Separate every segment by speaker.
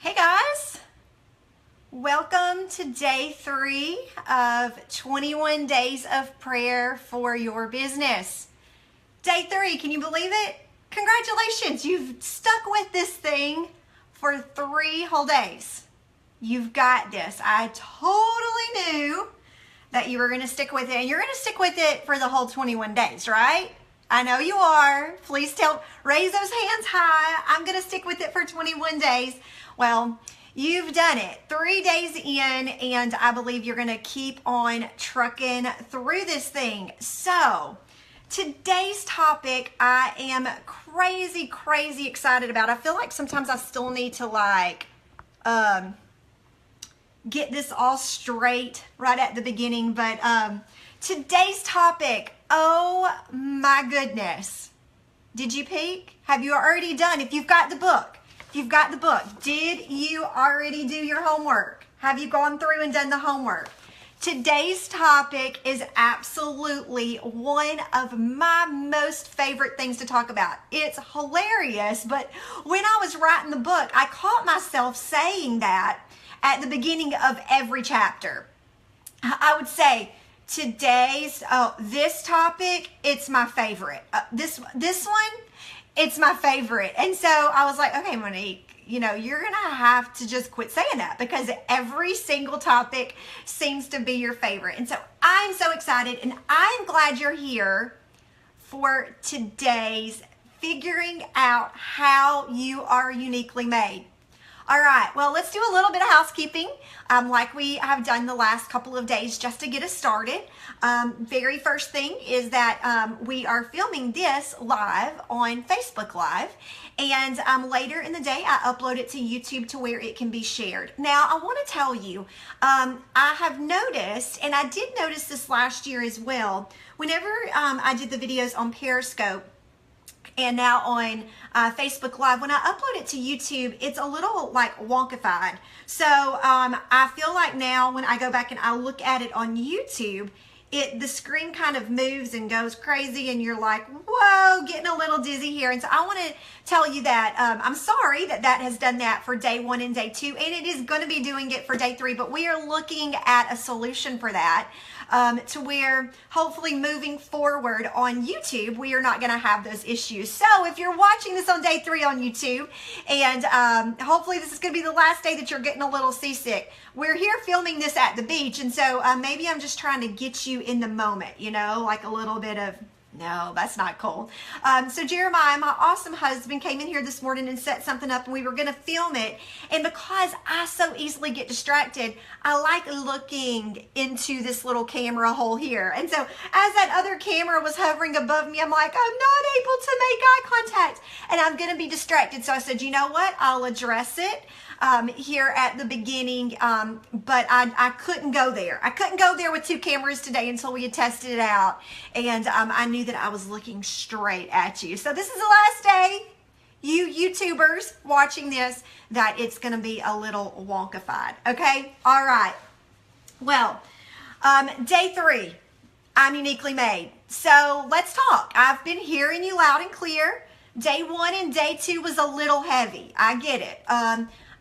Speaker 1: Hey guys, welcome to day 3 of 21 days of prayer for your business. Day 3, can you believe it? Congratulations, you've stuck with this thing for 3 whole days. You've got this. I totally knew that you were going to stick with it, and you're going to stick with it for the whole 21 days, right? I know you are. Please raise those hands high. I'm going to stick with it for 21 days. Well, you've done it 3 days in, and I believe you're going to keep on trucking through this thing. So, today's topic I am crazy excited about. I feel like sometimes I still need to get this all straight right at the beginning, but today's topic, oh my goodness. Did you peek? Have you already done? If you've got the book, did you already do your homework? Have you gone through and done the homework? Today's topic is absolutely one of my most favorite things to talk about. It's hilarious, but when I was writing the book, I caught myself saying that at the beginning of every chapter. I would say, this topic, it's my favorite. This one, it's my favorite. And so I was like, okay, Monique, you're going to have to just quit saying that because every single topic seems to be your favorite. And so I'm so excited, and I'm glad you're here for today's figuring out how you are uniquely made. All right, well, let's do a little bit of housekeeping like we have done the last couple of days just to get us started. Very first thing is that we are filming this live on Facebook Live, and later in the day I upload it to YouTube to where it can be shared. Now, I want to tell you, I have noticed, and I did notice this last year as well, whenever I did the videos on Periscope, and now on Facebook Live, when I upload it to YouTube, it's a little like wonkified. So I feel like now when I go back and I look at it on YouTube, the screen kind of moves and goes crazy, and you're like, whoa, getting a little dizzy here. And so I want to tell you that I'm sorry that has done that for day 1 and day 2, and it is going to be doing it for day 3, but we are looking at a solution for that. To where hopefully moving forward on YouTube, we are not going to have those issues. So if you're watching this on day 3 on YouTube, and hopefully this is going to be the last day that you're getting a little seasick, we're here filming this at the beach, and so maybe I'm just trying to get you in the moment, like a little bit of, no, that's not cool. So Jeremiah, my awesome husband, came in here this morning and set something up, and we were going to film it. And because I so easily get distracted, I like looking into this little camera hole here. And so as that other camera was hovering above me, I'm like, I'm not able to make eye contact, and I'm going to be distracted. So I said, you know what? I'll address it here at the beginning, but I couldn't go there. I couldn't go there with 2 cameras today until we had tested it out, and I knew that I was looking straight at you. So this is the last day, you YouTubers watching this, that it's going to be a little wonkified, okay? All right. Well, day 3, I'm uniquely made. So let's talk. I've been hearing you loud and clear. Day 1 and day 2 was a little heavy. I get it.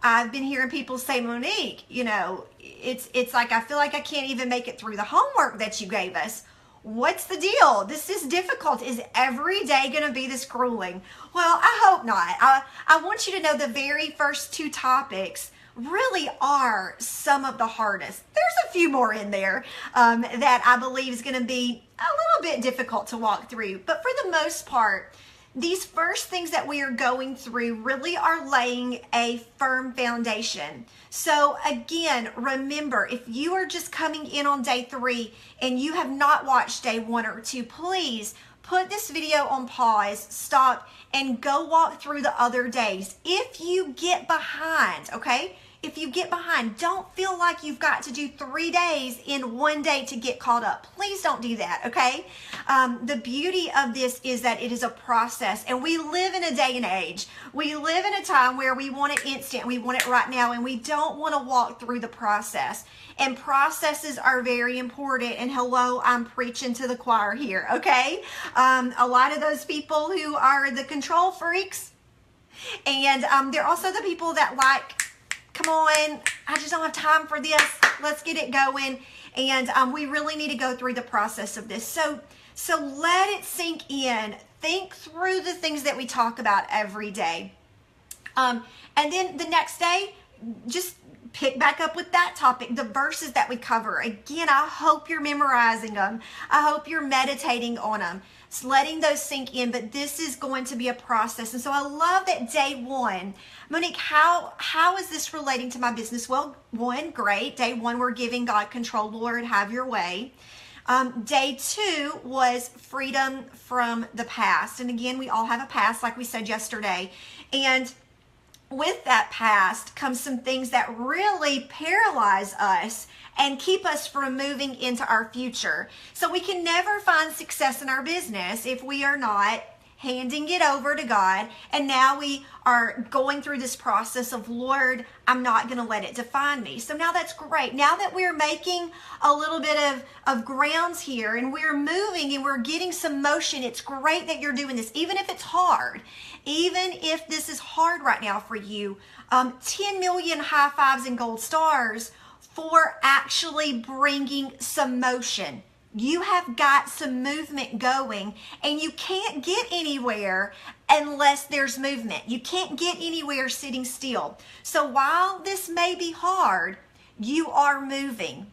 Speaker 1: I've been hearing people say, Monique, it's like I feel like I can't even make it through the homework that you gave us. What's the deal? This is difficult. Is every day going to be this grueling? Well, I hope not. I want you to know the very first 2 topics really are some of the hardest. There's a few more in there that I believe is going to be a little bit difficult to walk through. But for the most part, these first things that we are going through really are laying a firm foundation. So again, remember, if you are just coming in on day 3 and you have not watched day 1 or 2, please put this video on pause, stop, and go walk through the other days. If you get behind, okay? If you get behind, don't feel like you've got to do 3 days in 1 day to get caught up. Please don't do that, okay? The beauty of this is that it is a process, and we live in a day and age. We live in a time where we want it instant, we want it right now, and we don't want to walk through the process. And processes are very important, and hello, I'm preaching to the choir here, okay? A lot of those people who are the control freaks, and they're also the people that like come on, I just don't have time for this. Let's get it going. And we really need to go through the process of this. So let it sink in. Think through the things that we talk about every day. And then the next day, just pick back up with that topic, the verses that we cover. Again, I hope you're memorizing them. I hope you're meditating on them. It's letting those sink in, but this is going to be a process. And so I love that day one. Monique, how is this relating to my business? Well, one, great. Day one, we're giving God control. Lord, have your way. Day two was freedom from the past. And again, we all have a past, like we said yesterday. And with that past comes some things that really paralyze us and keep us from moving into our future. So we can never find success in our business if we are not handing it over to God. And now we are going through this process of, Lord, I'm not going to let it define me. So now that's great. Now that we're making a little bit of grounds here and we're moving and we're getting some motion, it's great that you're doing this, even if it's hard. Even if this is hard right now for you, 10 million high fives and gold stars for actually bringing some motion. You have got some movement going, and you can't get anywhere unless there's movement. You can't get anywhere sitting still. So while this may be hard, you are moving,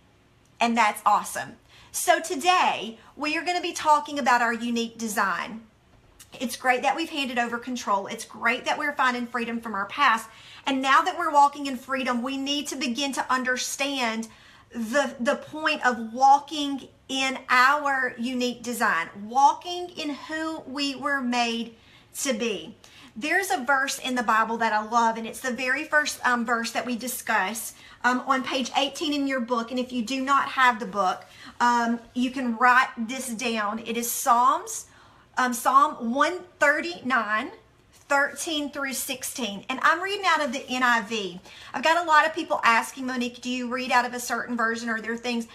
Speaker 1: and that's awesome. So today, we are going to be talking about our unique design. It's great that we've handed over control. It's great that we're finding freedom from our past. And now that we're walking in freedom, we need to begin to understand the point of walking in our unique design, walking in who we were made to be. There's a verse in the Bible that I love, and it's the very first verse that we discuss on page 18 in your book. And if you do not have the book, you can write this down. It is Psalm 139, 13 through 16. And I'm reading out of the NIV. I've got a lot of people asking, Monique, do you read out of a certain version? Or are there things?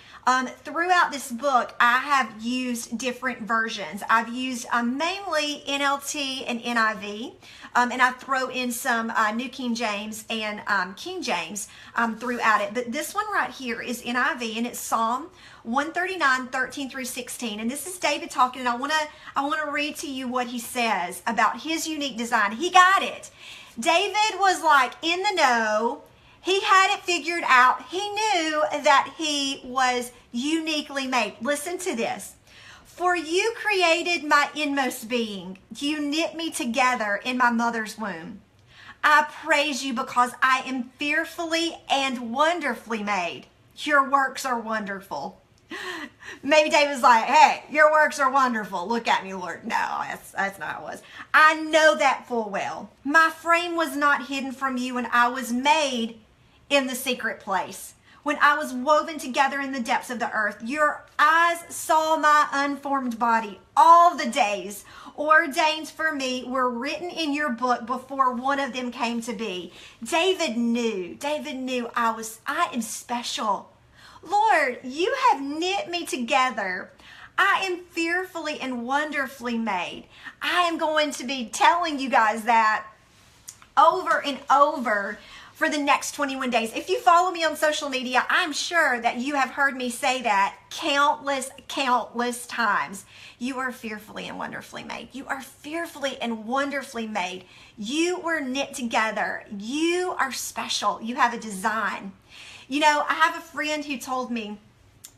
Speaker 1: Throughout this book, I have used different versions. I've used mainly NLT and NIV. And I throw in some New King James and King James throughout it. But this one right here is NIV, and it's Psalm 139, 13 through 16. And this is David talking, and I want to read to you what he says about his unique design. He got it. David was like in the know. He had it figured out. He knew that he was uniquely made. Listen to this. For you created my inmost being. You knit me together in my mother's womb. I praise you because I am fearfully and wonderfully made. Your works are wonderful. Maybe David's like, hey, your works are wonderful. Look at me, Lord. No, that's not how it was. I know that full well. My frame was not hidden from you when I was made in the secret place. When I was woven together in the depths of the earth, your eyes saw my unformed body. All the days ordained for me were written in your book before one of them came to be. David knew I am special. Lord, you have knit me together. I am fearfully and wonderfully made. I am going to be telling you guys that over and over for the next 21 days. If you follow me on social media, I'm sure that you have heard me say that countless times. You are fearfully and wonderfully made. You are fearfully and wonderfully made. You were knit together. You are special. You have a design. You know, I have a friend who told me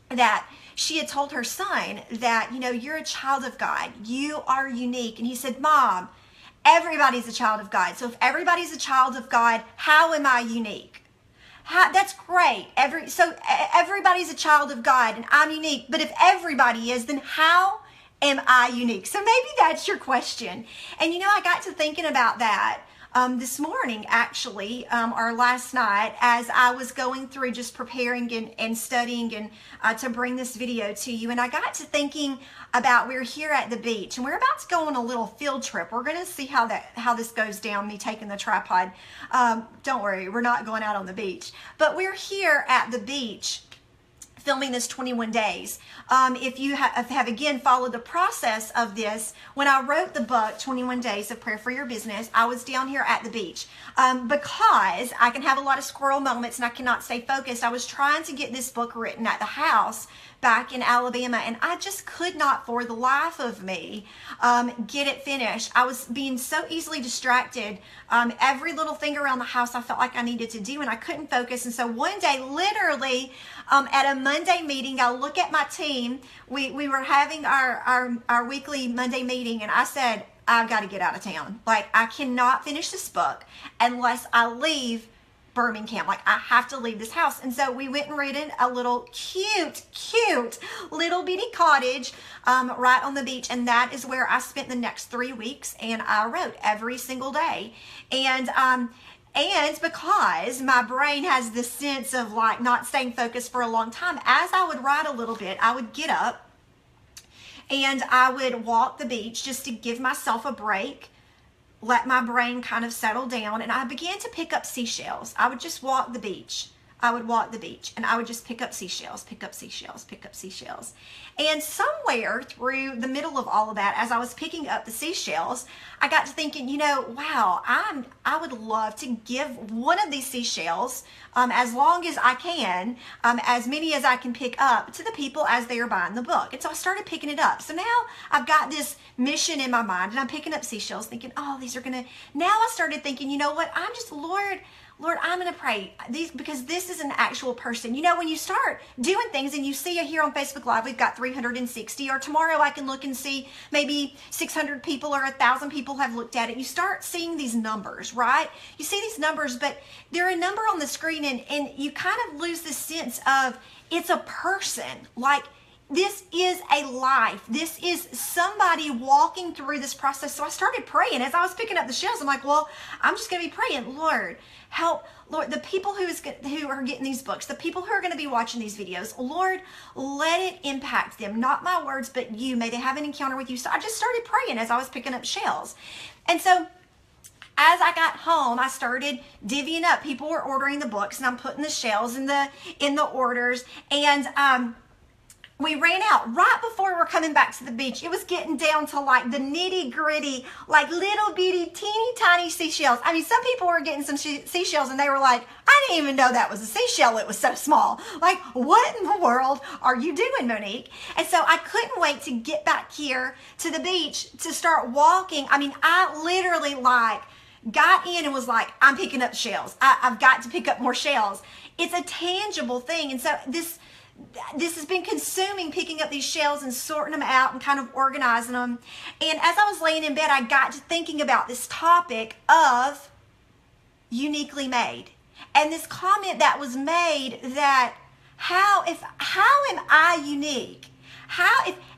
Speaker 1: that she had told her son that, you're a child of God. You are unique. And he said, Mom, everybody's a child of God. So if everybody's a child of God, how am I unique? That's great. Everybody's a child of God and I'm unique. But if everybody is, then how am I unique? So maybe that's your question. And I got to thinking about that this morning, actually, or last night, as I was going through just preparing and studying and to bring this video to you. And I got to thinking about, we're here at the beach and we're about to go on a little field trip. We're going to see how this goes down, me taking the tripod. Don't worry, we're not going out on the beach. But we're here at the beach filming this 21 days. If you have again followed the process of this, when I wrote the book 21 Days of Prayer for Your Business, I was down here at the beach because I can have a lot of squirrel moments and I cannot stay focused. I was trying to get this book written at the house back in Alabama, and I just could not for the life of me get it finished. I was being so easily distracted. Every little thing around the house I felt like I needed to do, and I couldn't focus. And so one day, literally at a Monday meeting, I look at my team. We were having our weekly Monday meeting, and I said, I've got to get out of town. Like, I cannot finish this book unless I leave Birmingham. Like, I have to leave this house. And so we went and rented a little cute little bitty cottage right on the beach, and that is where I spent the next 3 weeks, and I wrote every single day. And because my brain has this sense of like not staying focused for a long time, as I would write a little bit, I would get up and I would walk the beach just to give myself a break, let my brain kind of settle down, and I began to pick up seashells. I would just walk the beach. I would walk the beach and I would just pick up seashells, pick up seashells, pick up seashells. And somewhere through the middle of all of that, as I was picking up the seashells, I got to thinking, you know, wow, I would love to give one of these seashells, as long as I can, as many as I can pick up, to the people as they are buying the book. And so I started picking it up. So now I've got this mission in my mind, and I'm picking up seashells thinking, oh, these are gonna, now I started thinking, you know what, I'm just, Lord, I'm going to pray these, because this is an actual person. You know, when you start doing things and you see it here on Facebook Live, we've got 360, or tomorrow I can look and see maybe 600 people or 1,000 people have looked at it. You start seeing these numbers, right? You see these numbers, but they're a number on the screen, and you kind of lose this sense of it's a person. Like, this is a life. This is somebody walking through this process. So I started praying as I was picking up the shells. I'm like, well, I'm just going to be praying, Lord, help, Lord, the people who are getting these books, the people who are going to be watching these videos, Lord, let it impact them. Not my words, but you. May they have an encounter with you. So I just started praying as I was picking up shells. And so as I got home, I started divvying up. People were ordering the books, and I'm putting the shells in the orders. And we ran out right before we're coming back to the beach. It was getting down to like the nitty gritty, like little bitty, teeny tiny seashells. I mean, some people were getting some seashells and they were like, I didn't even know that was a seashell. It was so small. Like, what in the world are you doing, Monique? And so I couldn't wait to get back here to the beach to start walking. I mean, I literally like got in and was like, I'm picking up shells. I've got to pick up more shells. It's a tangible thing. And so this has been consuming, picking up these shells and sorting them out and kind of organizing them. And as I was laying in bed, I got to thinking about this topic of uniquely made. And this comment that was made that how am I unique?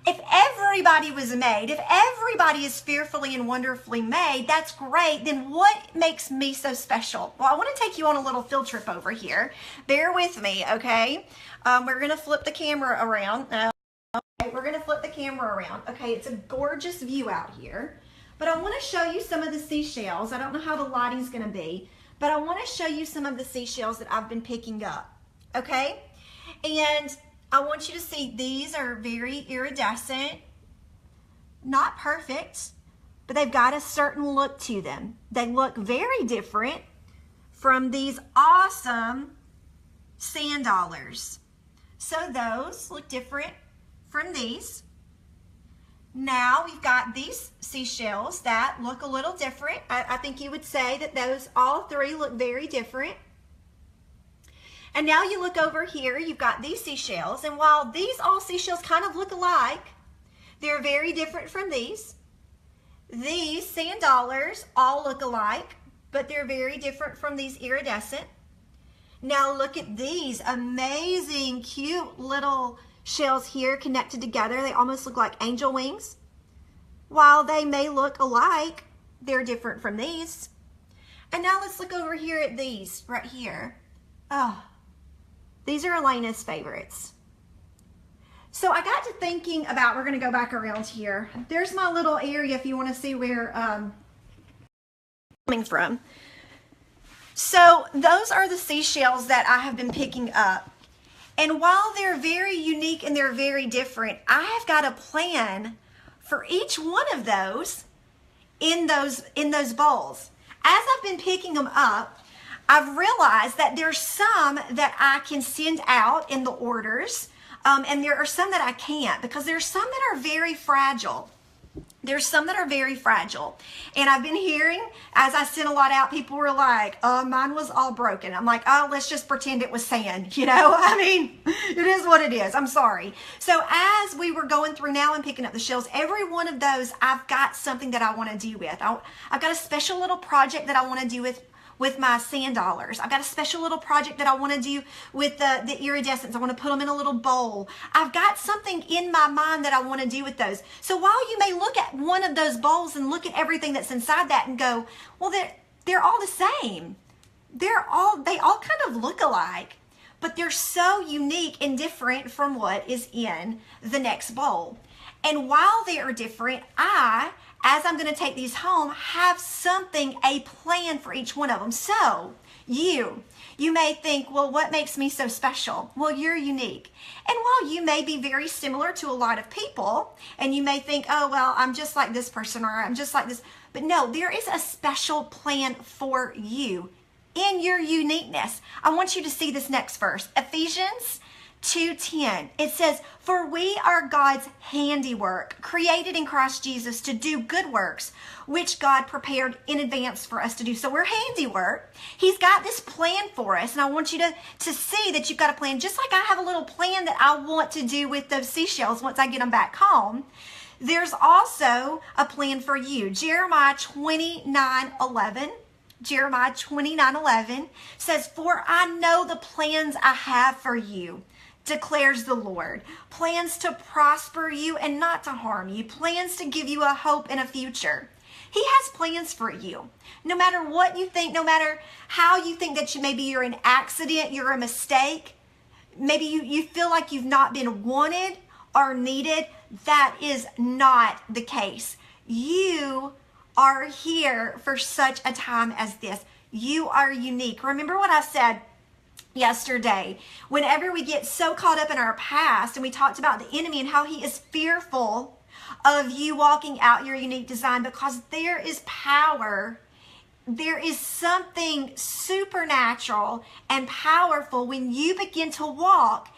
Speaker 1: If everybody was made, if everybody is fearfully and wonderfully made, that's great, then what makes me so special? Well, I want to take you on a little field trip over here. Bear with me, okay? We're going to flip the camera around. Okay, we're going to flip the camera around. Okay, it's a gorgeous view out here. But I want to show you some of the seashells. I don't know how the lighting's going to be, but I want to show you some of the seashells that I've been picking up. Okay? And I want you to see these are very iridescent, not perfect, but they've got a certain look to them. They look very different from these awesome sand dollars. So those look different from these. Now we've got these seashells that look a little different. I think you would say that those all three look very different. And now you look over here, you've got these seashells, and while these all seashells kind of look alike, they're very different from these. These sand dollars all look alike, but they're very different from these iridescent. Now look at these amazing, cute little shells here connected together. They almost look like angel wings. While they may look alike, they're different from these. And now let's look over here at these right here. Oh. These are Elena's favorites. So I got to thinking about, we're going to go back around here. There's my little area if you want to see where coming from. So those are the seashells that I have been picking up. And while they're very unique and they're very different, I have got a plan for each one of those in those bowls. As I've been picking them up, I've realized that there's some that I can send out in the orders, and there are some that I can't, because there's some that are very fragile. There's some that are very fragile. And I've been hearing, as I sent a lot out, people were like, oh, mine was all broken. I'm like, oh, let's just pretend it was sand, you know? I mean, it is what it is. I'm sorry. So as we were going through now and picking up the shells, every one of those, I've got something that I want to do with. I've got a special little project that I want to do with my sand dollars. I've got a special little project that I want to do with the iridescents. I want to put them in a little bowl. I've got something in my mind that I want to do with those. So while you may look at one of those bowls and look at everything that's inside that and go, well, they're all the same. They all kind of look alike, but they're so unique and different from what is in the next bowl. And while they are different, as I'm going to take these home, have a plan for each one of them. So you may think, well, what makes me so special? Well, you're unique. And while you may be very similar to a lot of people, and you may think, oh, well, I'm just like this person, or I'm just like this. But no, there is a special plan for you in your uniqueness. I want you to see this next verse, Ephesians 2:10. It says, for we are God's handiwork, created in Christ Jesus to do good works, which God prepared in advance for us to do. So we're handiwork. He's got this plan for us. And I want you to see that you've got a plan, just like I have a little plan that I want to do with those seashells once I get them back home. There's also a plan for you. Jeremiah 29:11. Jeremiah 29:11 says, for I know the plans I have for you, declares the Lord. Plans to prosper you and not to harm you. Plans to give you a hope and a future. He has plans for you. No matter what you think, no matter how you think that maybe you're an accident, you're a mistake, maybe you feel like you've not been wanted or needed, that is not the case. You are here for such a time as this. You are unique. Remember what I said yesterday, whenever we get so caught up in our past, and we talked about the enemy and how he is fearful of you walking out your unique design, because there is power, there is something supernatural and powerful when you begin to walk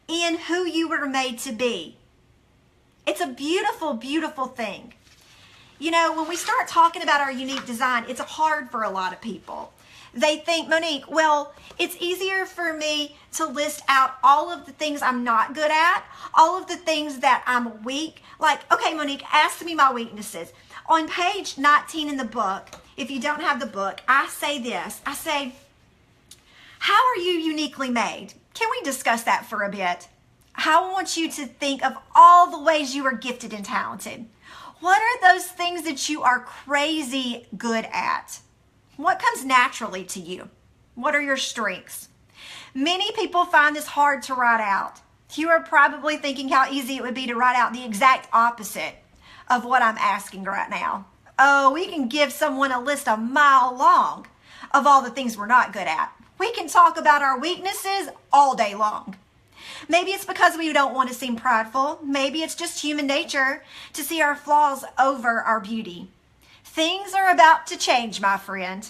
Speaker 1: in who you were made to be. It's a beautiful, beautiful thing. You know, when we start talking about our unique design, it's hard for a lot of people. They think, Monique, well, it's easier for me to list out all of the things I'm not good at, all of the things that I'm weak. Like, okay, Monique, ask me my weaknesses. On page 19 in the book, if you don't have the book, I say this. I say, how are you uniquely made? Can we discuss that for a bit? I want you to think of all the ways you are gifted and talented. What are those things that you are crazy good at? What comes naturally to you? What are your strengths? Many people find this hard to write out. You are probably thinking how easy it would be to write out the exact opposite of what I'm asking right now. Oh, we can give someone a list a mile long of all the things we're not good at. We can talk about our weaknesses all day long. Maybe it's because we don't want to seem prideful. Maybe it's just human nature to see our flaws over our beauty. Things are about to change, my friend.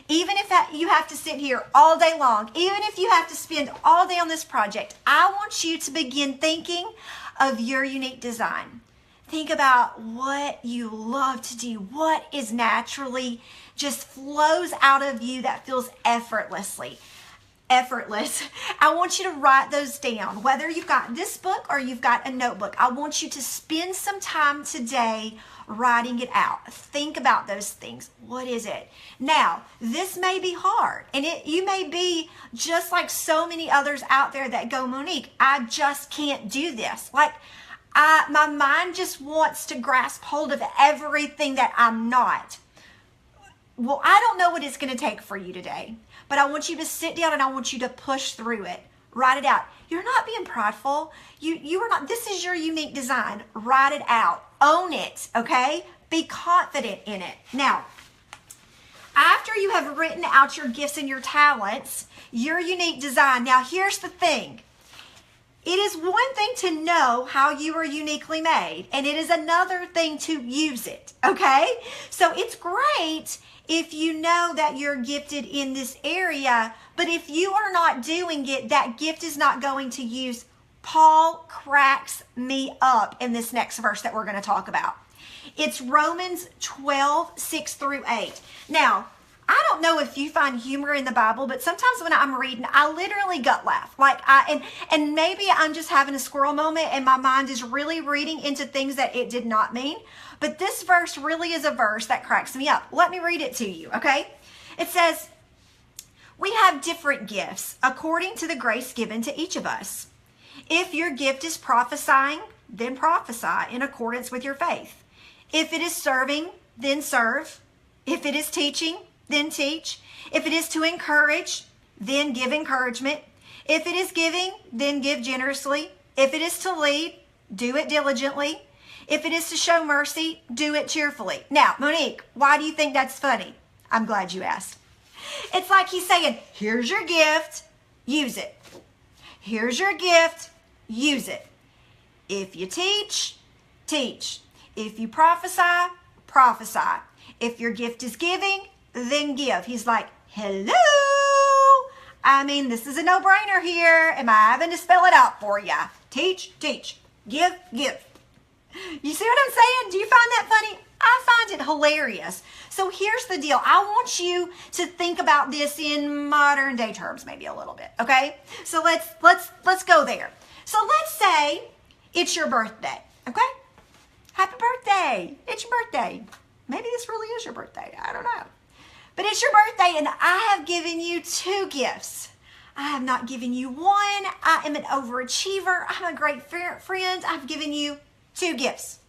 Speaker 1: Even if you have to sit here all day long, even if you have to spend all day on this project, I want you to begin thinking of your unique design. Think about what you love to do, what is naturally just flows out of you that feels effortless. I want you to write those down. Whether you've got this book or you've got a notebook, I want you to spend some time today writing it out. Think about those things. What is it? Now, this may be hard, and you may be just like so many others out there that go, Monique, I just can't do this. Like, my mind just wants to grasp hold of everything that I'm not. Well, I don't know what it's going to take for you today, but I want you to sit down and I want you to push through it. Write it out. You're not being prideful. You are not. This is your unique design. Write it out. Own it, okay? Be confident in it. Now, after you have written out your gifts and your talents, your unique design, now here's the thing. It is one thing to know how you are uniquely made, and it is another thing to use it, okay? So it's great if you know that you're gifted in this area, but if you are not doing it, that gift is not going to use. Paul cracks me up in this next verse that we're going to talk about. It's Romans 12, 6 through 8. Now, I don't know if you find humor in the Bible, but sometimes when I'm reading, I literally gut laugh. And maybe I'm just having a squirrel moment and my mind is really reading into things that it did not mean. But this verse really is a verse that cracks me up. Let me read it to you, okay? It says, we have different gifts according to the grace given to each of us. If your gift is prophesying, then prophesy in accordance with your faith. If it is serving, then serve. If it is teaching, then teach. If it is to encourage, then give encouragement. If it is giving, then give generously. If it is to lead, do it diligently. If it is to show mercy, do it cheerfully. Now, Monique, why do you think that's funny? I'm glad you asked. It's like he's saying, here's your gift, use it. Here's your gift, use it. If you teach, teach. If you prophesy, prophesy. If your gift is giving, then give. He's like, hello. I mean, this is a no-brainer here. Am I having to spell it out for you? Teach, teach. Give, give. You see what I'm saying? Do you find that funny? I find it hilarious. So here's the deal. I want you to think about this in modern day terms, maybe a little bit. Okay? So let's go there. So let's say it's your birthday. Okay? Happy birthday. It's your birthday. Maybe this really is your birthday. I don't know. But it's your birthday and I have given you 2 gifts. I have not given you one. I am an overachiever. I'm a great friend. I've given you 2 gifts.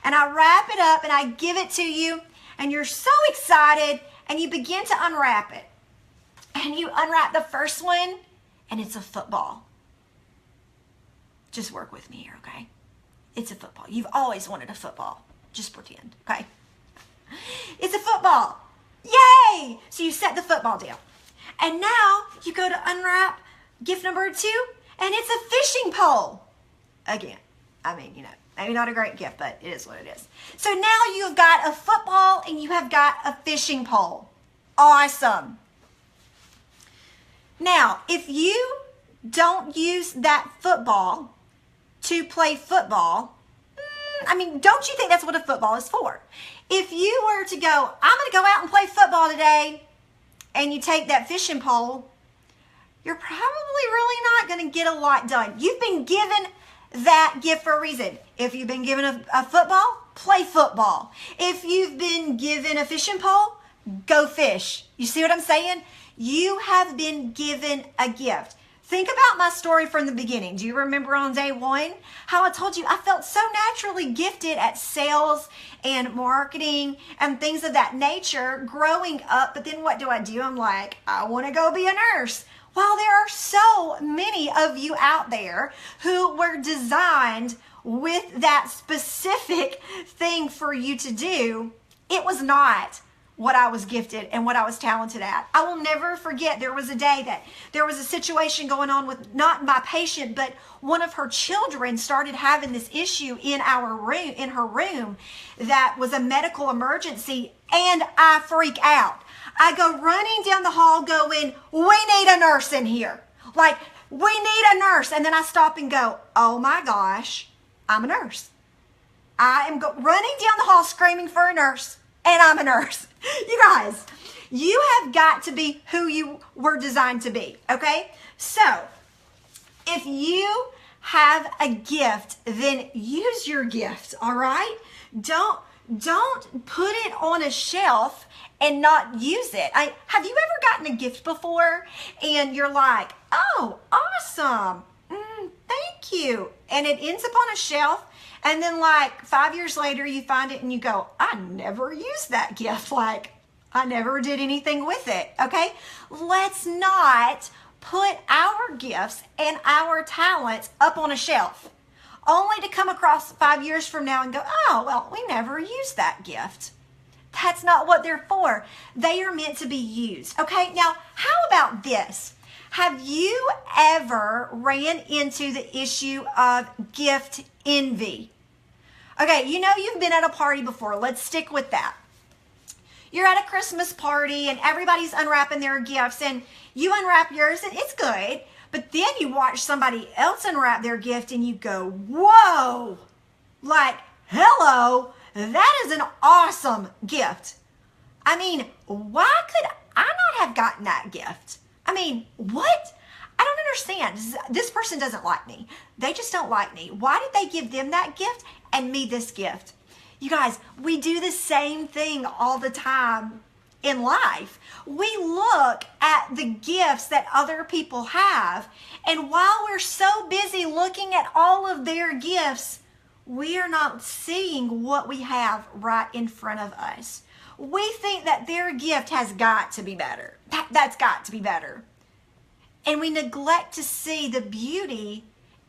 Speaker 1: And I wrap it up and I give it to you and you're so excited and you begin to unwrap it. And you unwrap the first one and it's a football. Just work with me here, okay? It's a football. You've always wanted a football. Just pretend, okay? It's a football. Yay! So you set the football down. And now you go to unwrap gift number 2 and it's a fishing pole. Again, I mean, you know, maybe not a great gift, but it is what it is. So now you've got a football and you have got a fishing pole. Awesome. Now, if you don't use that football to play football, I mean, don't you think that's what a football is for? If you were to go, I'm going to go out and play football today, and you take that fishing pole, you're probably really not going to get a lot done. You've been given that gift for a reason. If you've been given a football, play football. If you've been given a fishing pole, go fish. You see what I'm saying? You have been given a gift. Think about my story from the beginning. Do you remember on day 1 how I told you I felt so naturally gifted at sales and marketing and things of that nature growing up? But then what do? I'm like, I want to go be a nurse. Well, there are so many of you out there who were designed with that specific thing for you to do. It was not what I was gifted and what I was talented at. I will never forget there was a day that there was a situation going on with not my patient, but one of her children started having this issue in her room that was a medical emergency, and I freak out. I go running down the hall going, we need a nurse in here. Like, we need a nurse. And then I stop and go, oh my gosh, I'm a nurse. I am running down the hall screaming for a nurse. And I'm a nurse. You guys, you have got to be who you were designed to be, okay? So, if you have a gift, then use your gift, all right? Don't put it on a shelf and not use it. Have you ever gotten a gift before and you're like, oh, awesome, thank you, and it ends up on a shelf? And then like 5 years later, you find it and you go, I never used that gift. Like, I never did anything with it, okay? Let's not put our gifts and our talents up on a shelf, only to come across 5 years from now and go, oh, well, we never used that gift. That's not what they're for. They are meant to be used, okay? Now, how about this? Have you ever ran into the issue of gift envy? Okay, you know you've been at a party before. Let's stick with that. You're at a Christmas party and everybody's unwrapping their gifts and you unwrap yours and it's good. But then you watch somebody else unwrap their gift and you go, whoa, like, hello, that is an awesome gift. I mean, why could I not have gotten that gift? I mean, what? I don't understand. This person doesn't like me. They just don't like me. Why did they give them that gift and me this gift? You guys, we do the same thing all the time in life. We look at the gifts that other people have, and while we're so busy looking at all of their gifts, we are not seeing what we have right in front of us. We think that their gift has got to be better. That's got to be better. And we neglect to see the beauty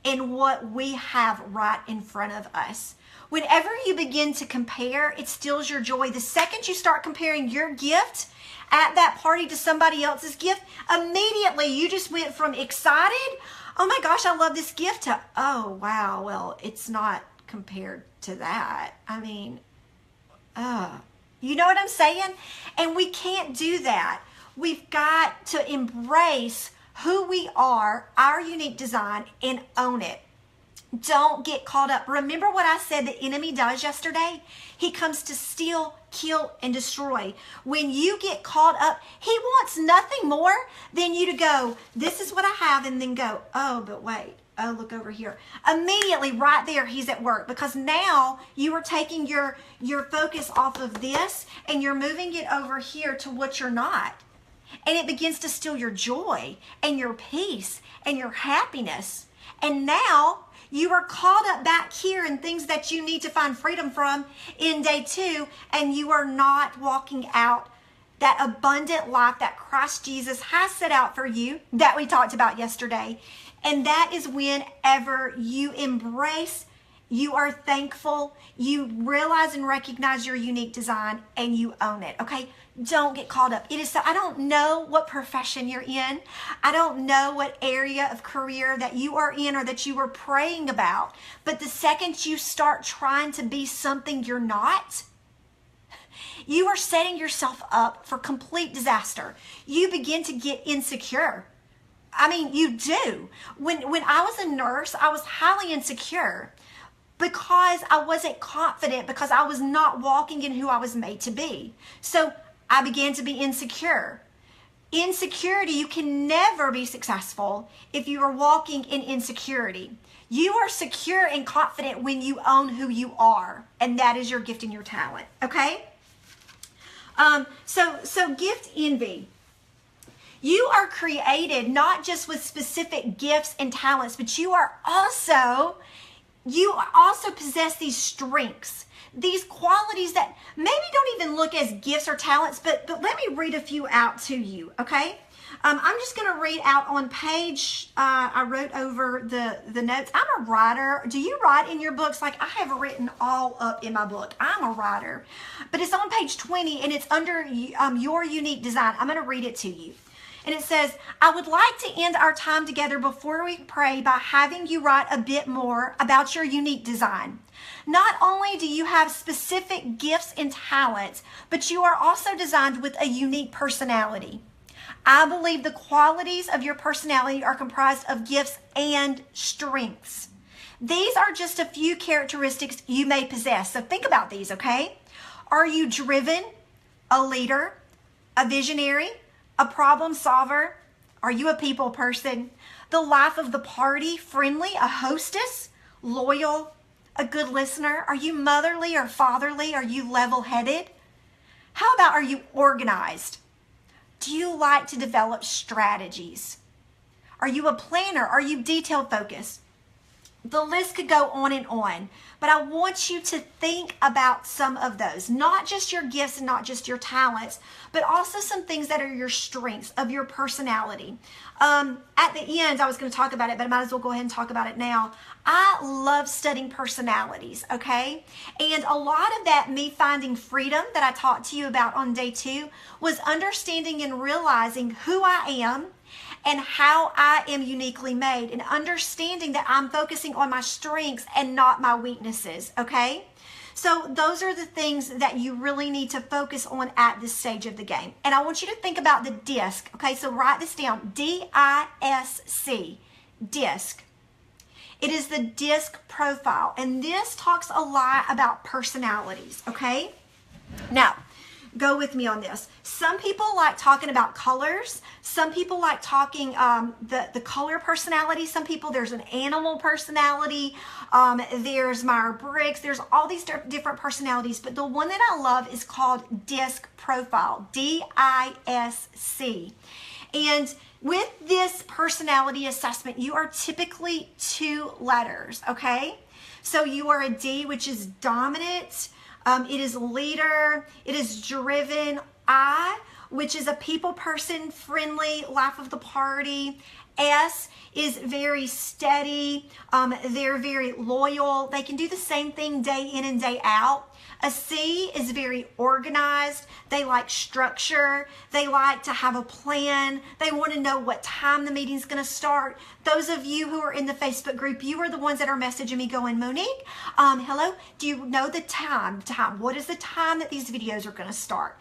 Speaker 1: in what we have right in front of us. Whenever you begin to compare, it steals your joy. The second you start comparing your gift at that party to somebody else's gift, immediately you just went from excited, oh my gosh, I love this gift, to, oh wow, well, it's not compared to that. I mean, you know what I'm saying? And we can't do that. We've got to embrace who we are, our unique design, and own it. Don't get caught up. Remember what I said the enemy does yesterday? He comes to steal, kill, and destroy. When you get caught up, he wants nothing more than you to go, this is what I have, and then go, oh, but wait. Oh, look over here. Immediately right there, he's at work, because now you are taking your focus off of this and you're moving it over here to what you're not. And it begins to steal your joy and your peace and your happiness. And now you are caught up back here in things that you need to find freedom from in day 2, and you are not walking out that abundant life that Christ Jesus has set out for you that we talked about yesterday. And that is whenever you embrace, you are thankful, you realize and recognize your unique design, and you own it, okay? Don't get caught up. It is so, I don't know what profession you're in. I don't know what area of career that you are in or that you were praying about. But the second you start trying to be something you're not, you are setting yourself up for complete disaster. You begin to get insecure. I mean, you do. When I was a nurse, I was highly insecure because I wasn't confident, because I was not walking in who I was made to be. So I began to be insecure. Insecurity, you can never be successful if you are walking in insecurity. You are secure and confident when you own who you are, and that is your gift and your talent, okay? So gift envy. You are created not just with specific gifts and talents, but you also possess these strengths, these qualities that maybe don't even look as gifts or talents, but let me read a few out to you, okay? I'm just going to read out on page, I wrote over the notes. I'm a writer. Do you write in your books? Like, I have written all up in my book. I'm a writer. But it's on page 20, and it's under your unique design. I'm going to read it to you. And it says, I would like to end our time together before we pray by having you write a bit more about your unique design. Not only do you have specific gifts and talents, but you are also designed with a unique personality. I believe the qualities of your personality are comprised of gifts and strengths. These are just a few characteristics you may possess. So think about these, okay? Are you driven, a leader, a visionary, a problem solver? Are you a people person? The life of the party, friendly, a hostess, loyal, a good listener? Are you motherly or fatherly? Are you level-headed? How about, are you organized? Do you like to develop strategies? Are you a planner? Are you detail focused? The list could go on and on, but I want you to think about some of those, not just your gifts and not just your talents, but also some things that are your strengths of your personality. At the end, I was going to talk about it, but I might as well go ahead and talk about it now. I love studying personalities, okay? And a lot of that, me finding freedom that I talked to you about on day 2, was understanding and realizing who I am and how I am uniquely made, and understanding that I'm focusing on my strengths and not my weaknesses, okay? So those are the things that you really need to focus on at this stage of the game. And I want you to think about the DISC, okay? So write this down, D-I-S-C, DISC. It is the DISC profile, and this talks a lot about personalities, okay? Now, go with me on this. Some people like talking about colors. Some people like talking the color personality. Some people, there's an animal personality. There's Myers-Briggs. There's all these different personalities, but the one that I love is called DISC profile, D-I-S-C. And with this personality assessment, you are typically 2 letters, okay? So you are a D, which is dominant. It is leader. It is driven. I, which is a people person, friendly, life of the party. S is very steady. They're very loyal. They can do the same thing day in and day out. A C is very organized. They like structure. They like to have a plan. They want to know what time the meeting's going to start. Those of you who are in the Facebook group, you are the ones that are messaging me going, Monique, hello, do you know the time? What is the time that these videos are going to start?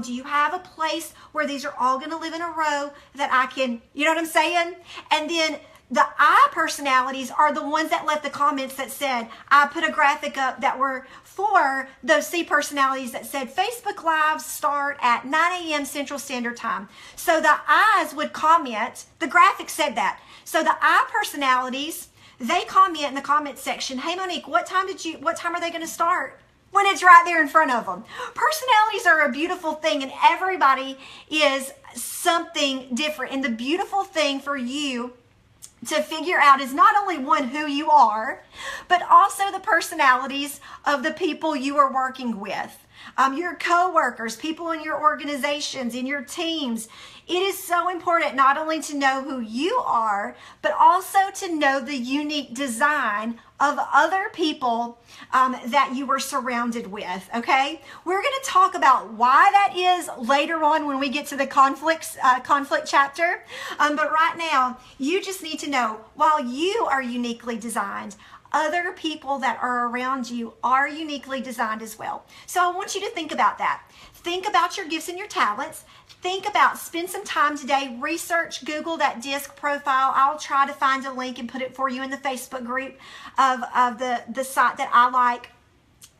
Speaker 1: Do you have a place where these are all going to live in a row that I can, you know what I'm saying? And then the I personalities are the ones that left the comments that said, I put a graphic up that were for those C personalities that said Facebook Lives start at 9 a.m. Central Standard Time. So the I's would comment, the graphic said that. So the I personalities, they comment in the comment section, hey Monique, what time are they going to start? When it's right there in front of them. Personalities are a beautiful thing, and everybody is something different. And the beautiful thing for you to figure out is not only one, who you are, but also the personalities of the people you are working with. Your co-workers, people in your organizations, in your teams. It is so important not only to know who you are, but also to know the unique design of other people that you are surrounded with, okay? We're going to talk about why that is later on when we get to the conflict chapter. But right now, you just need to know, while you are uniquely designed, other people that are around you are uniquely designed as well. So I want you to think about that. Think about your gifts and your talents. Think about, spend some time today, research, Google that DISC profile. I'll try to find a link and put it for you in the Facebook group of the site that I like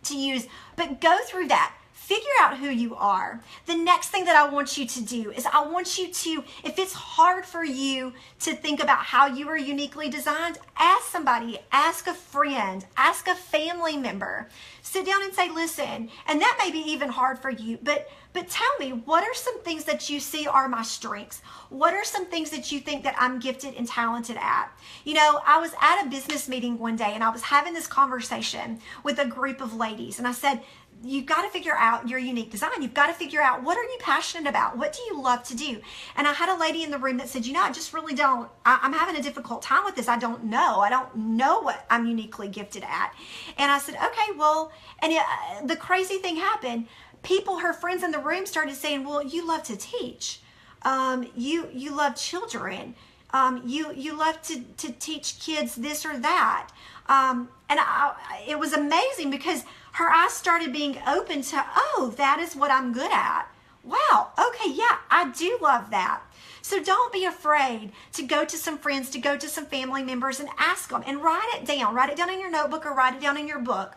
Speaker 1: to use. But go through that. Figure out who you are. The next thing that I want you to do is I want you to, if it's hard for you to think about how you are uniquely designed, ask somebody, ask a friend, ask a family member. Sit down and say, listen, and that may be even hard for you, but tell me, what are some things that you see are my strengths? What are some things that you think that I'm gifted and talented at? You know, I was at a business meeting one day and I was having this conversation with a group of ladies, and I said, you've got to figure out your unique design. You've got to figure out, what are you passionate about? What do you love to do? And I had a lady in the room that said, you know, I just really don't, I'm having a difficult time with this. I don't know what I'm uniquely gifted at. And I said, okay, well, and the crazy thing happened. People, her friends in the room started saying, well, you love to teach. You love children. You love to teach kids this or that. It was amazing because her eyes started being open to, oh, that is what I'm good at. Wow, okay, yeah, I do love that. So don't be afraid to go to some friends, to go to some family members and ask them and write it down. Write it down in your notebook or write it down in your book.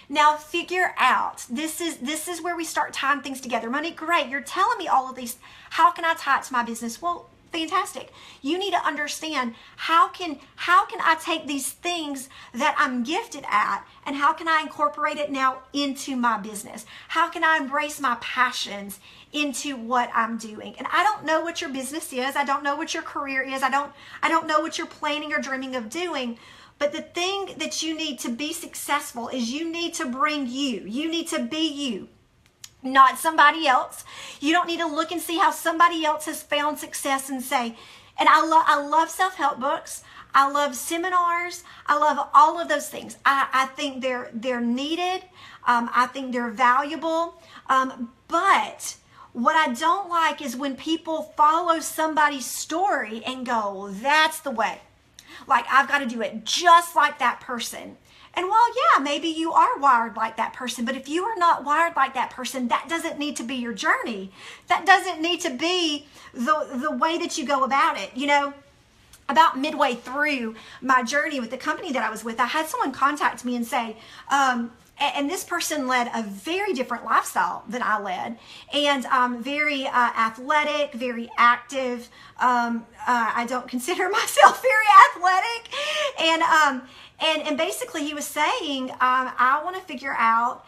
Speaker 1: Now figure out, this is where we start tying things together. Monique, great, you're telling me all of these. How can I tie it to my business? Well, fantastic. You need to understand, how can I take these things that I'm gifted at and how can I incorporate it now into my business? How can I embrace my passions into what I'm doing? And I don't know what your business is. I don't know what your career is. I don't know what you're planning or dreaming of doing. But the thing that you need to be successful is you need to bring you. You need to be you, not somebody else. You don't need to look and see how somebody else has found success and say, and I love self-help books. I love seminars. I love all of those things. I think they're needed. I think they're valuable. But What I don't like is when people follow somebody's story and go, that's the way. Like, I've got to do it just like that person. And while, yeah, maybe you are wired like that person, but if you are not wired like that person, that doesn't need to be your journey. That doesn't need to be the way that you go about it. You know, about midway through my journey with the company that I was with, I had someone contact me and say, and this person led a very different lifestyle than I led, and very athletic, very active. I don't consider myself very athletic, and basically he was saying, I want to figure out.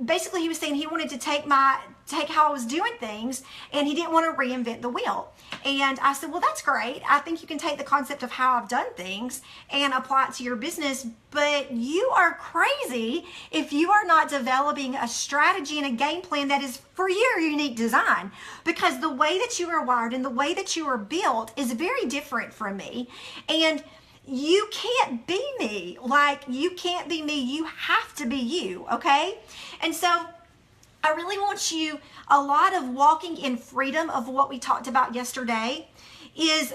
Speaker 1: Basically, he was saying he wanted to take how I was doing things, and he didn't want to reinvent the wheel. And I said, well, that's great. I think you can take the concept of how I've done things and apply it to your business, but you are crazy if you are not developing a strategy and a game plan that is for your unique design, because the way that you are wired and the way that you are built is very different from me. And you can't be me. Like, you can't be me. You have to be you, okay? And so I really want you, a lot of walking in freedom of what we talked about yesterday is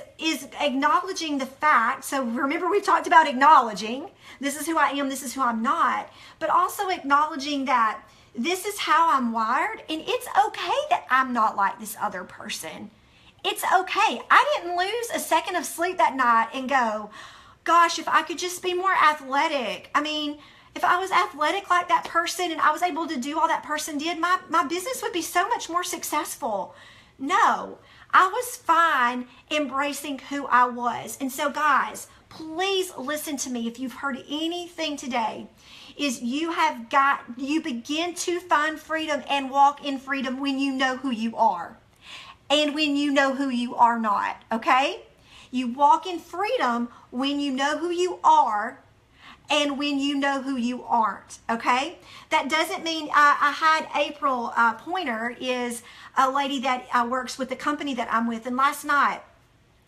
Speaker 1: acknowledging the fact. So remember, we've talked about acknowledging, this is who I am, this is who I'm not, but also acknowledging that this is how I'm wired, and it's okay that I'm not like this other person. It's okay. I didn't lose a second of sleep that night and go, gosh, if I could just be more athletic. I mean, if I was athletic like that person and I was able to do all that person did, my business would be so much more successful. No, I was fine embracing who I was. And so, guys, please listen to me. If you've heard anything today, is you begin to find freedom and walk in freedom when you know who you are and when you know who you are not, okay? You walk in freedom when you know who you are and when you know who you aren't, okay? That doesn't mean, I had April Pointer, is a lady that works with the company that I'm with, and last night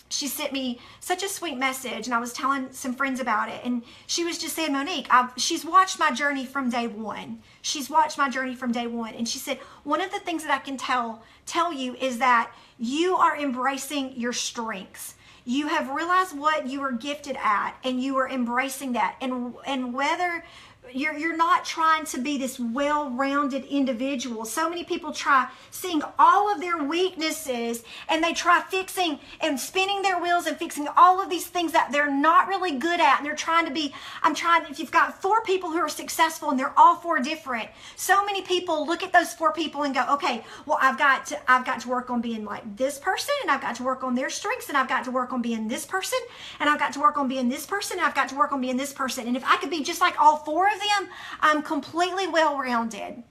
Speaker 1: she sent me such a sweet message, and I was telling some friends about it, and she was just saying, Monique, she's watched my journey from day one. She's watched my journey from day one, and she said, one of the things that I can tell you is that you are embracing your strengths. You have realized what you are gifted at, and you are embracing that. And whether you're not trying to be this well-rounded individual. So many people try seeing all of their weaknesses, and they try fixing and spinning their wheels and fixing all of these things that they're not really good at. And they're trying to be, if you've got 4 people who are successful and they're all 4 different, so many people look at those 4 people and go, okay, well, I've got to work on being like this person, and I've got to work on their strengths, and I've got to work on being this person, and I've got to work on being this person, and I've got to work on being this person. And if I could be just like all 4 of them, I'm completely well-rounded.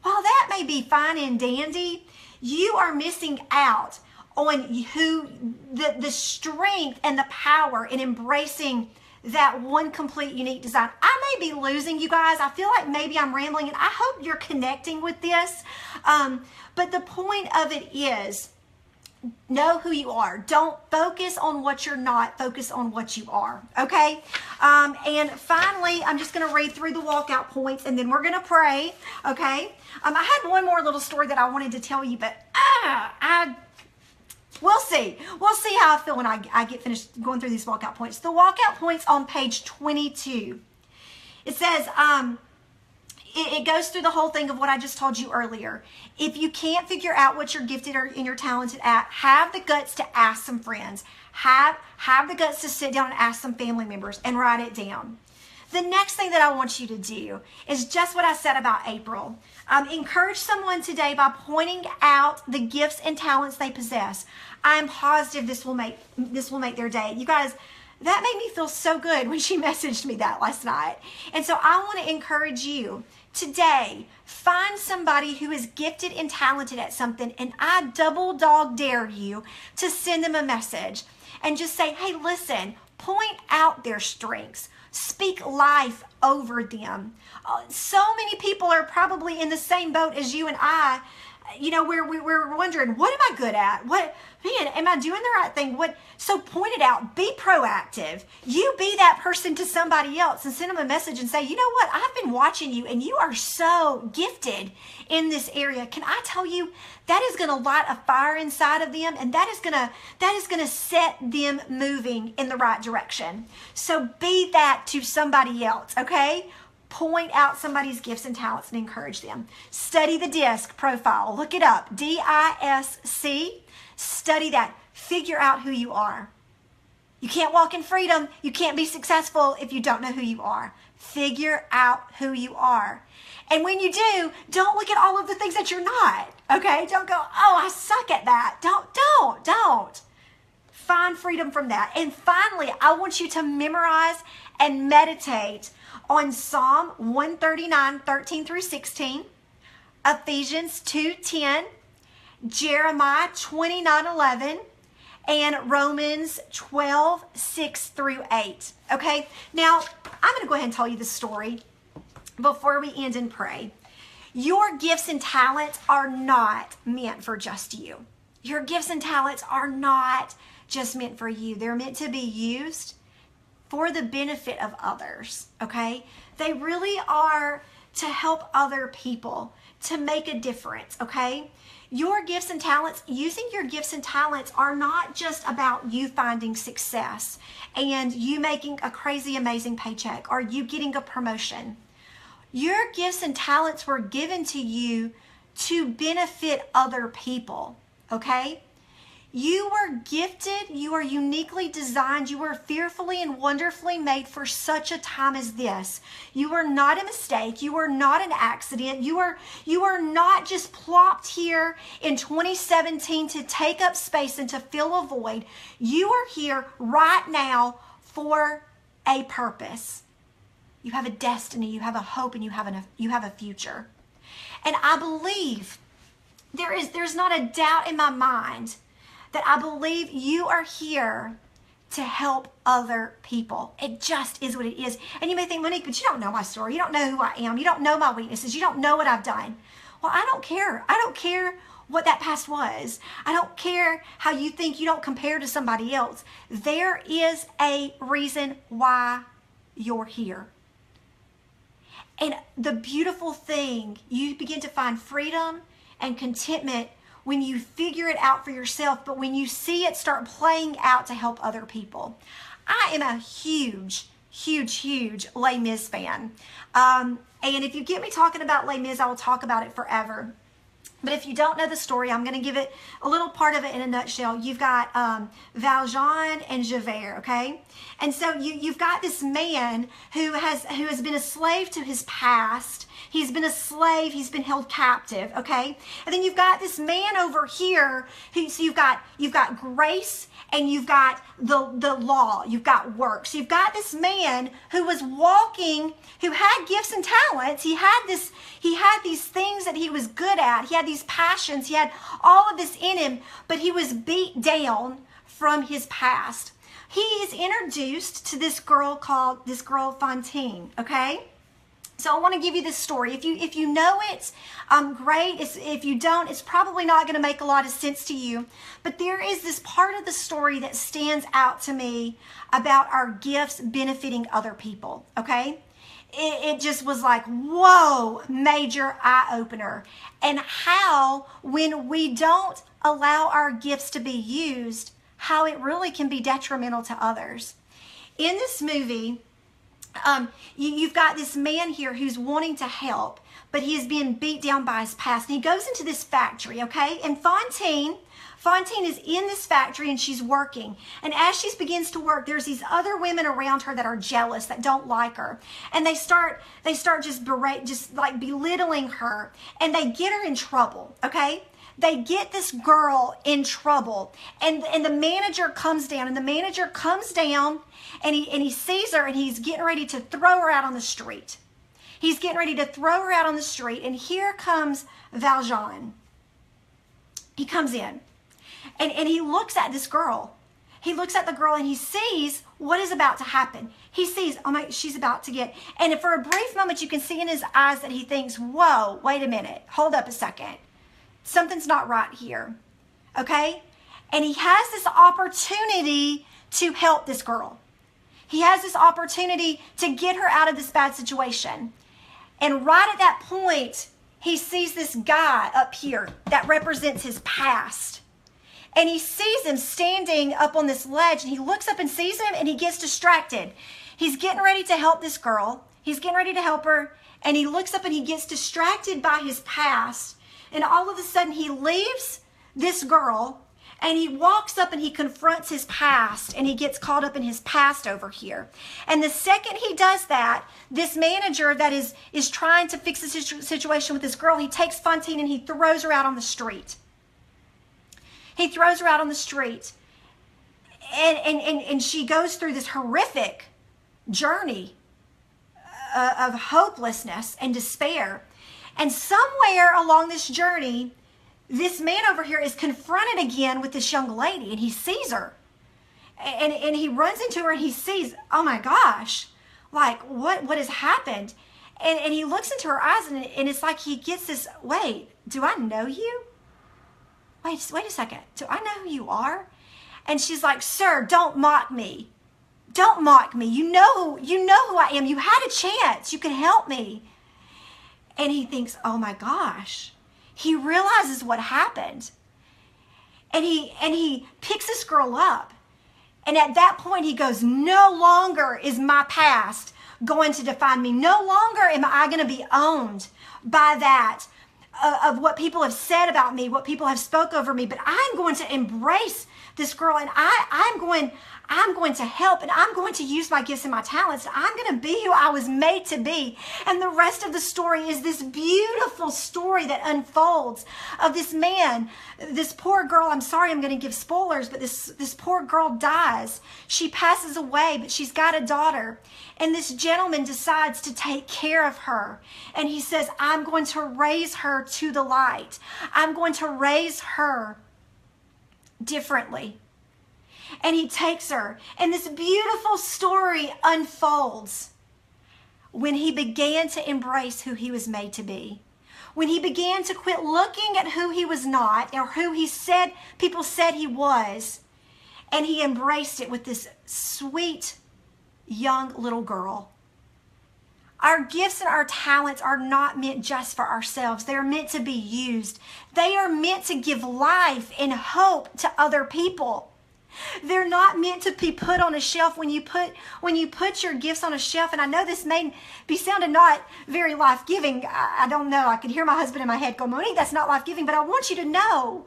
Speaker 1: While that may be fine and dandy, you are missing out on who the strength and the power in embracing that one complete unique design. I may be losing you guys. I feel like maybe I'm rambling, and I hope you're connecting with this. But the point of it is, know who you are. Don't focus on what you're not. Focus on what you are. Okay? And finally, I'm just going to read through the walkout points, and then we're going to pray. Okay? I had one more little story that I wanted to tell you, but we'll see. We'll see how I feel when I get finished going through these walkout points. The walkout points on page 22. It says, it goes through the whole thing of what I just told you earlier. If you can't figure out what you're gifted or and you're talented at, have the guts to ask some friends. Have the guts to sit down and ask some family members and write it down. The next thing that I want you to do is just what I said about April. Encourage someone today by pointing out the gifts and talents they possess. I'm positive this will make their day. You guys, that made me feel so good when she messaged me that last night. And so I want to encourage you today, find somebody who is gifted and talented at something, and I double dog dare you to send them a message and just say, hey, listen, point out their strengths. Speak life over them. So many people are probably in the same boat as you and I, where we're wondering, what am I good at? Man, am I doing the right thing? So point it out, be proactive. You be that person to somebody else and send them a message and say, you know what? I've been watching you and you are so gifted in this area. Can I tell you, that is going to light a fire inside of them, and that is going to set them moving in the right direction. So be that to somebody else, okay? Point out somebody's gifts and talents and encourage them. Study the DISC profile. Look it up. DISC. Study that. Figure out who you are. You can't walk in freedom. You can't be successful if you don't know who you are. Figure out who you are. And when you do, don't look at all of the things that you're not. Okay? Don't go, oh, I suck at that. Don't. Find freedom from that. And finally, I want you to memorize and meditate on Psalm 139, 13 through 16, Ephesians 2:10, Jeremiah 29:11, and Romans 12, 6 through 8. Okay? Now, I'm going to go ahead and tell you the story before we end and pray. Your gifts and talents are not meant for just you. Your gifts and talents are not just meant for you. They're meant to be used for the benefit of others, okay? They really are to help other people, to make a difference, okay? Your gifts and talents, using your gifts and talents are not just about you finding success and you making a crazy, amazing paycheck or you getting a promotion. Your gifts and talents were given to you to benefit other people, okay? You were gifted, you are uniquely designed, you were fearfully and wonderfully made for such a time as this. You are not a mistake, you are not an accident, you are not just plopped here in 2017 to take up space and to fill a void. You are here right now for a purpose. You have a destiny, you have a hope, and you have a future. And I believe there's not a doubt in my mind that I believe you are here to help other people. It just is what it is. And you may think, Monique, but you don't know my story. You don't know who I am. You don't know my weaknesses. You don't know what I've done. Well, I don't care. I don't care what that past was. I don't care how you think you don't compare to somebody else. There is a reason why you're here. And the beautiful thing, you begin to find freedom and contentment when you figure it out for yourself, but when you see it start playing out to help other people. I am a huge Les Mis fan. And if you get me talking about Les Mis, I will talk about it forever. But if you don't know the story, I'm going to give it a little part of it in a nutshell. You've got Valjean and Javert, okay? And so you've got this man who has been a slave to his past. He's been a slave. He's been held captive, okay? And then you've got this man over here. So you've got grace and you've got the law. You've got works. You've got this man who was walking, who had gifts and talents. He had these things that he was good at. He had these passions. He had all of this in him, but he was beat down from his past. He is introduced to this girl Fantine, okay? So I want to give you this story. If you know it, great. If you don't, it's probably not going to make a lot of sense to you. But there is this part of the story that stands out to me about our gifts benefiting other people, okay? It just was like, whoa, major eye-opener. And how, when we don't allow our gifts to be used, how it really can be detrimental to others. In this movie, you've got this man here who's wanting to help, but he is being beat down by his past. And he goes into this factory, okay? And Fantine is in this factory and she's working. And as she begins to work, there's these other women around her that are jealous, that don't like her. And they start just belittling her. And they get her in trouble, okay? They get this girl in trouble. And the manager comes down. And the manager comes down and he sees her and he's getting ready to throw her out on the street. He's getting ready to throw her out on the street. And here comes Valjean. He comes in. And he looks at this girl. He looks at the girl and he sees what is about to happen. He sees, oh my, she's about to get, and for a brief moment you can see in his eyes that he thinks, whoa, wait a minute, hold up a second. something's not right here, okay? And he has this opportunity to help this girl. He has this opportunity to get her out of this bad situation. And right at that point, he sees this guy up here that represents his past. And he sees him standing up on this ledge, and he looks up and sees him, and he gets distracted. He's getting ready to help this girl. He's getting ready to help her, and he looks up and he gets distracted by his past. And all of a sudden, he leaves this girl, and he walks up and he confronts his past, and he gets caught up in his past over here. And the second he does that, this manager that is trying to fix the situation with this girl, he takes Fantine and he throws her out on the street. He throws her out on the street. And she goes through this horrific journey of hopelessness and despair. And somewhere along this journey, this man over here is confronted again with this young lady, and he sees her. And he runs into her and he sees, oh my gosh, like what has happened? And he looks into her eyes, and it's like he gets this, wait, do I know you? Wait a second. Do I know who you are? And she's like, sir, don't mock me. Don't mock me. You know who I am. You had a chance. You can help me. And he thinks, oh my gosh. He realizes what happened. And he picks this girl up. And at that point he goes, no longer is my past going to define me. No longer am I going to be owned by that of what people have said about me, what people have spoke over me, but I'm going to embrace this girl, and I'm going to help, and I'm going to use my gifts and my talents. I'm going to be who I was made to be. And the rest of the story is this beautiful story that unfolds of this man, this poor girl. I'm sorry I'm going to give spoilers, but this poor girl dies. She passes away, but she's got a daughter. And this gentleman decides to take care of her. And he says, I'm going to raise her to the light. I'm going to raise her differently. And he takes her, and this beautiful story unfolds when he began to embrace who he was made to be. When he began to quit looking at who he was not, or who people said he was, and he embraced it with this sweet young little girl. Our gifts and our talents are not meant just for ourselves. They are meant to be used. They are meant to give life and hope to other people. They're not meant to be put on a shelf. When you put your gifts on a shelf, and I know this may be sounding not very life-giving. I don't know. I could hear my husband in my head go, Monique, that's not life-giving. But I want you to know,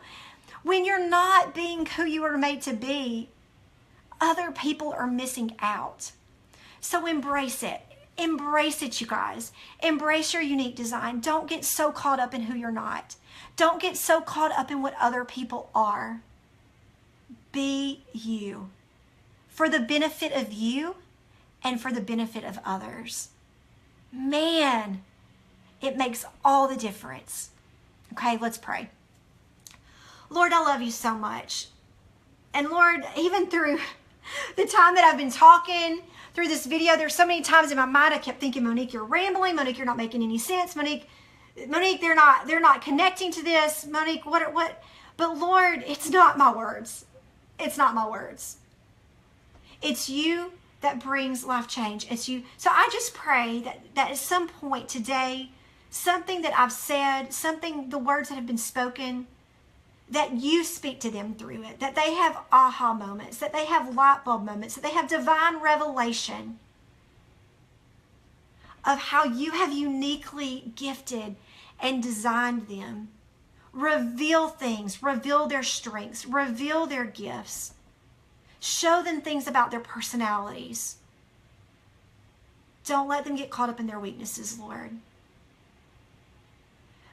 Speaker 1: when you're not being who you were made to be, other people are missing out. So embrace it. Embrace it, you guys. Embrace your unique design. Don't get so caught up in who you're not. Don't get so caught up in what other people are. Be you, for the benefit of you and for the benefit of others. Man, it makes all the difference. Okay, let's pray. Lord, I love you so much. And Lord, even through the time that I've been talking through this video, there's so many times in my mind I kept thinking, Monique, you're rambling. Monique, you're not making any sense. Monique, they're not connecting to this. Monique, what? But Lord, it's not my words. It's not my words. It's you that brings life change. It's you. So I just pray that at some point today, something that I've said, the words that have been spoken, that you speak to them through it, that they have aha moments, that they have light bulb moments, that they have divine revelation of how you have uniquely gifted and designed them. Reveal things, reveal their strengths, reveal their gifts. Show them things about their personalities. Don't let them get caught up in their weaknesses, Lord.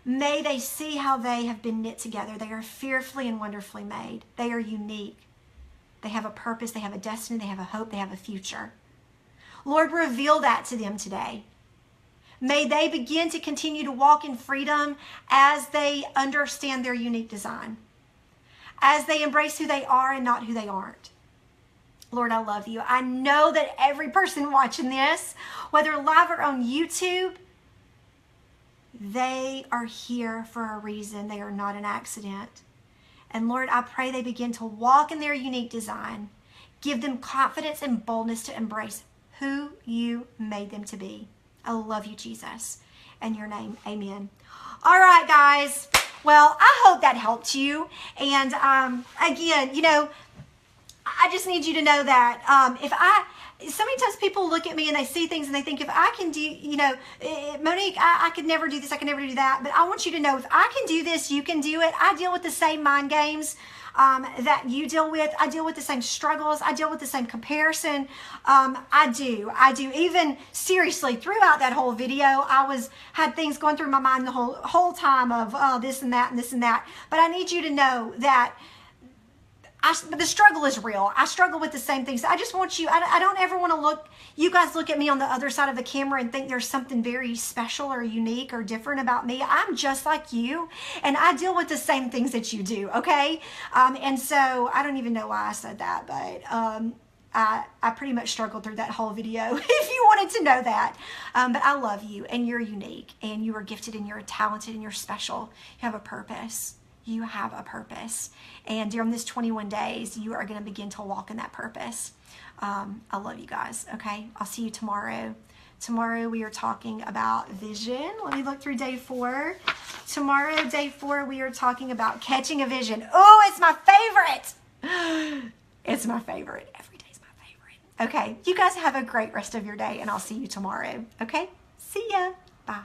Speaker 1: May they see how they have been knit together. They are fearfully and wonderfully made. They are unique. They have a purpose, they have a destiny, they have a hope, they have a future. Lord, reveal that to them today. May they begin to continue to walk in freedom as they understand their unique design, as they embrace who they are and not who they aren't. Lord, I love you. I know that every person watching this, whether live or on YouTube, They are here for a reason. They are not an accident. And Lord, I pray they begin to walk in their unique design. Give them confidence and boldness to embrace who you made them to be. I love you, Jesus. In your name, amen. All right, guys. Well, I hope that helped you. And again, you know, I just need you to know that so many times people look at me and they see things and they think, if I can do, you know, Monique, I could never do this, I could never do that. But I want you to know, if I can do this, you can do it. I deal with the same mind games that you deal with. I deal with the same struggles. I deal with the same comparison. I do. Even seriously, throughout that whole video, I had things going through my mind the whole time of this and that and this and that. But I need you to know that the struggle is real. I struggle with the same things. I just want you, I don't ever want to you guys look at me on the other side of the camera and think there's something very special or unique or different about me. I'm just like you, and I deal with the same things that you do, okay? And so I don't even know why I said that, but I pretty much struggled through that whole video, if you wanted to know that. But I love you, and you're unique, and you are gifted, and you're talented, and you're special. You have a purpose. You have a purpose. And during this 21 days, you are going to begin to walk in that purpose. I love you guys, okay? I'll see you tomorrow. Tomorrow we are talking about vision. Let me look through day 4. Tomorrow, day 4, we are talking about catching a vision. Oh, it's my favorite. It's my favorite. Every day is my favorite. Okay, you guys have a great rest of your day, and I'll see you tomorrow, okay? See ya. Bye.